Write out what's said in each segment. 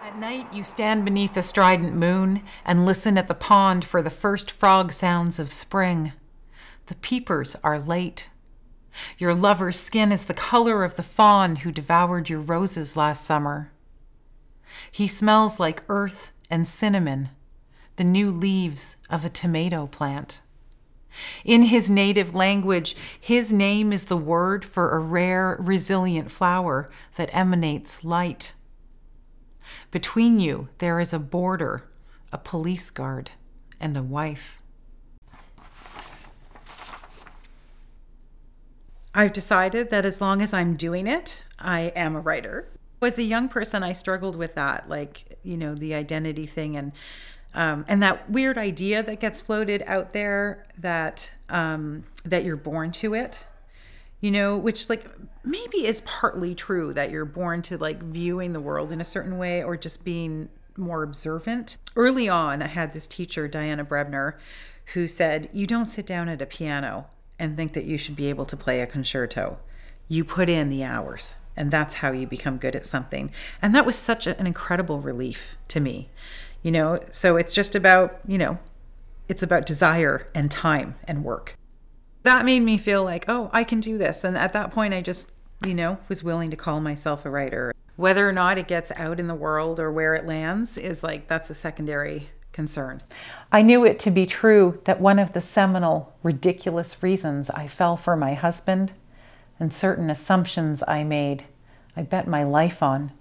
At night, you stand beneath the strident moon and listen at the pond for the first frog sounds of spring. The peepers are late. Your lover's skin is the color of the fawn who devoured your roses last summer. He smells like earth and cinnamon, the new leaves of a tomato plant. In his native language, his name is the word for a rare, resilient flower that emanates light. Between you, there is a border, a police guard, and a wife. I've decided that as long as I'm doing it, I am a writer. As a young person, I struggled with that, like, the identity thing and that weird idea that gets floated out there that you're born to it. Which maybe is partly true, that you're born to viewing the world in a certain way or just being more observant. Early on, I had this teacher, Diana Brebner, who said, you don't sit down at a piano and think that you should be able to play a concerto. You put in the hours, and that's how you become good at something. And that was such an incredible relief to me. So it's just about, it's about desire and time and work. That made me feel like, oh, I can do this. And at that point, I just, was willing to call myself a writer. Whether or not it gets out in the world or where it lands is that's a secondary concern. I knew it to be true that one of the seminal, ridiculous reasons I fell for my husband and certain assumptions I made, I bet my life on,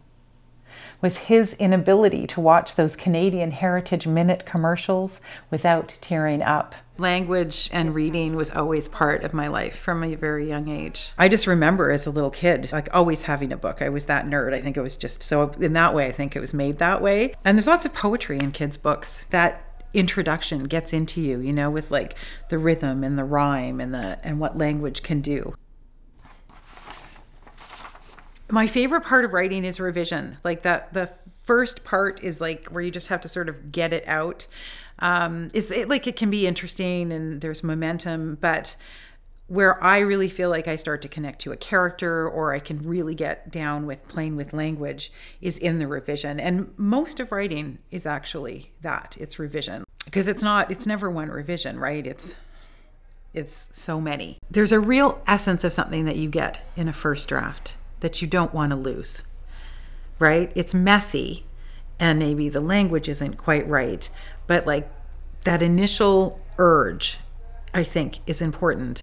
was his inability to watch those Canadian Heritage Minute commercials without tearing up. Language and reading was always part of my life from a very young age. I just remember as a little kid, always having a book. I was that nerd. I think it was just so, in that way, I think it was made that way. And there's lots of poetry in kids' books. That introduction gets into you, with the rhythm and the rhyme and what language can do. My favorite part of writing is revision. The first part is where you just have to sort of get it out. It can be interesting and there's momentum, but where I really feel like I start to connect to a character or I can really get down with playing with language is in the revision. And most of writing is actually that. It's revision. Because it's never one revision, right? It's so many. There's a real essence of something that you get in a first draft that you don't want to lose, right? It's messy and maybe the language isn't quite right, but that initial urge, I think, is important.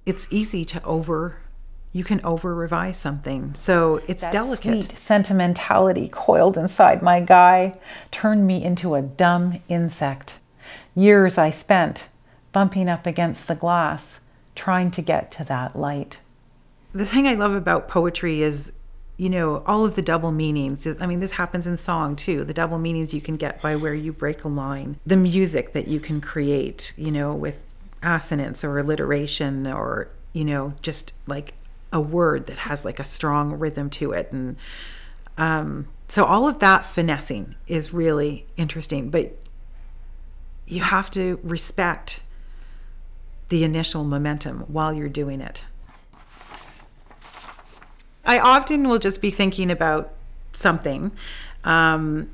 It's easy to you can over-revise something, so it's delicate. Sweet sentimentality coiled inside my guy turned me into a dumb insect. Years I spent bumping up against the glass, trying to get to that light. The thing I love about poetry is, all of the double meanings. I mean, this happens in song too. The double meanings you can get by where you break a line. The music that you can create, with assonance or alliteration or, just a word that has a strong rhythm to it. And so all of that finessing is really interesting. But you have to respect the initial momentum while you're doing it. I often will just be thinking about something. And,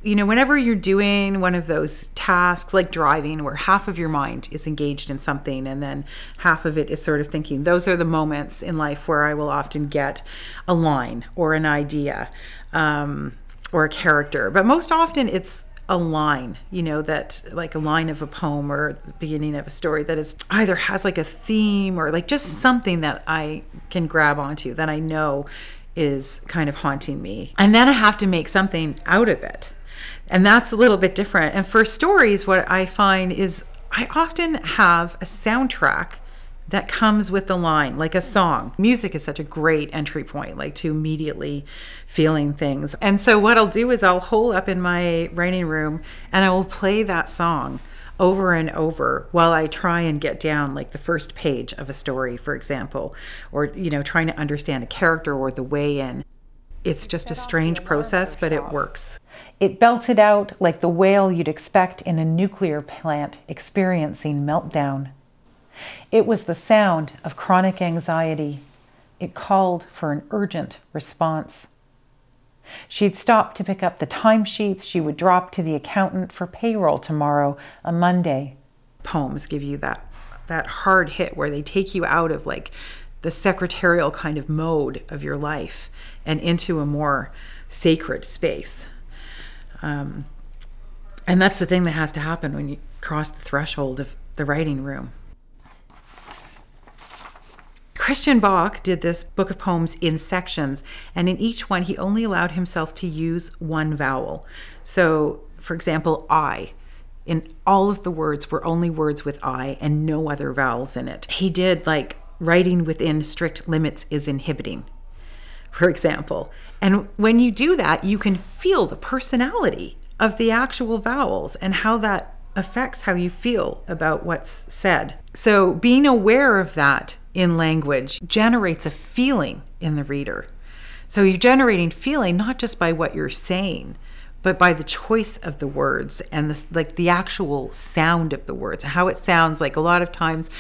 whenever you're doing one of those tasks like driving where half of your mind is engaged in something and then half of it is sort of thinking, those are the moments in life where I will often get a line or an idea or a character. But most often it's a line, that a line of a poem or the beginning of a story that is either has a theme or just something that I can grab onto that I know is kind of haunting me. And then I have to make something out of it. And that's a little bit different. And for stories, what I find is I often have a soundtrack that comes with the line, like a song. Music is such a great entry point, to immediately feeling things. And so what I'll do is I'll hole up in my writing room and I will play that song over and over while I try and get down the first page of a story, for example, or, trying to understand a character or the way in. It's just a strange process, but it works. It belted out like the wail you'd expect in a nuclear plant experiencing meltdown. It was the sound of chronic anxiety. It called for an urgent response. She'd stop to pick up the timesheets she would drop to the accountant for payroll tomorrow, a Monday. Poems give you that hard hit where they take you out of like the secretarial kind of mode of your life and into a more sacred space. And that's the thing that has to happen when you cross the threshold of the writing room. Christian Bach did this book of poems in sections, and in each one he only allowed himself to use one vowel. So, for example, I. In all of the words were only words with I and no other vowels in it. He did like writing within strict limits is inhibiting, for example. And when you do that, you can feel the personality of the actual vowels and how that affects how you feel about what's said. So being aware of that in language generates a feeling in the reader. So you're generating feeling not just by what you're saying, but by the choice of the words and the actual sound of the words, how it sounds. Like a lot of times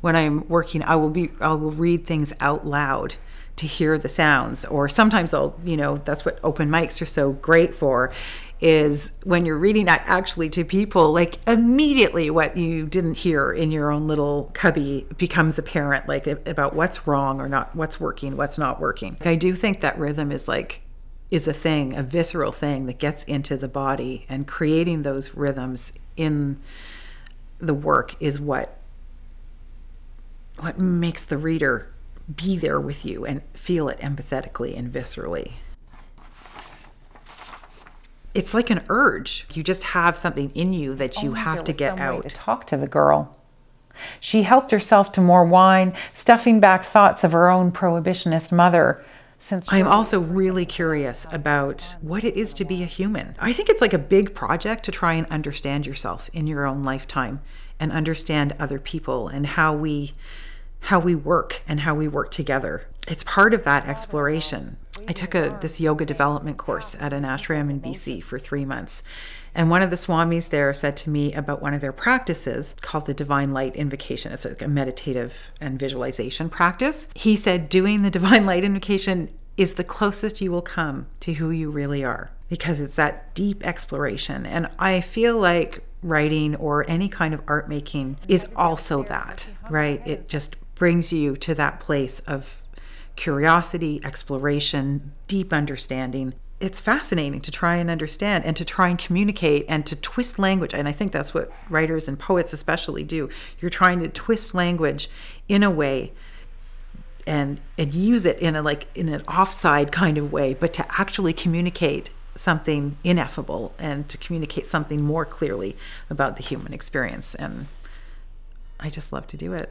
when I'm working, I will read things out loud to hear the sounds, or sometimes that's what open mics are so great for, is when you're reading that actually to people, like immediately what you didn't hear in your own little cubby becomes apparent, like about what's wrong or not, what's working, what's not working. I do think that rhythm is a thing, a visceral thing that gets into the body, and creating those rhythms in the work is what makes the reader be there with you and feel it empathetically and viscerally. It's like an urge. You just have something in you that you have to get out. To talk to the girl. She helped herself to more wine, stuffing back thoughts of her own prohibitionist mother. I'm also really curious about what it is to be a human. I think it's like a big project to try and understand yourself in your own lifetime and understand other people and how we work and how we work together. It's part of that exploration. I took this yoga development course at an ashram in BC for 3 months. And one of the swamis there said to me about one of their practices called the Divine Light Invocation. It's like a meditative and visualization practice. He said doing the Divine Light Invocation is the closest you will come to who you really are, because it's that deep exploration. And I feel like writing or any kind of art making is also that, right? It just brings you to that place of curiosity, exploration, deep understanding. It's fascinating to try and understand and to try and communicate and to twist language. And I think that's what writers and poets especially do. You're trying to twist language in a way and use it in an offside kind of way, but to actually communicate something ineffable and to communicate something more clearly about the human experience. And I just love to do it.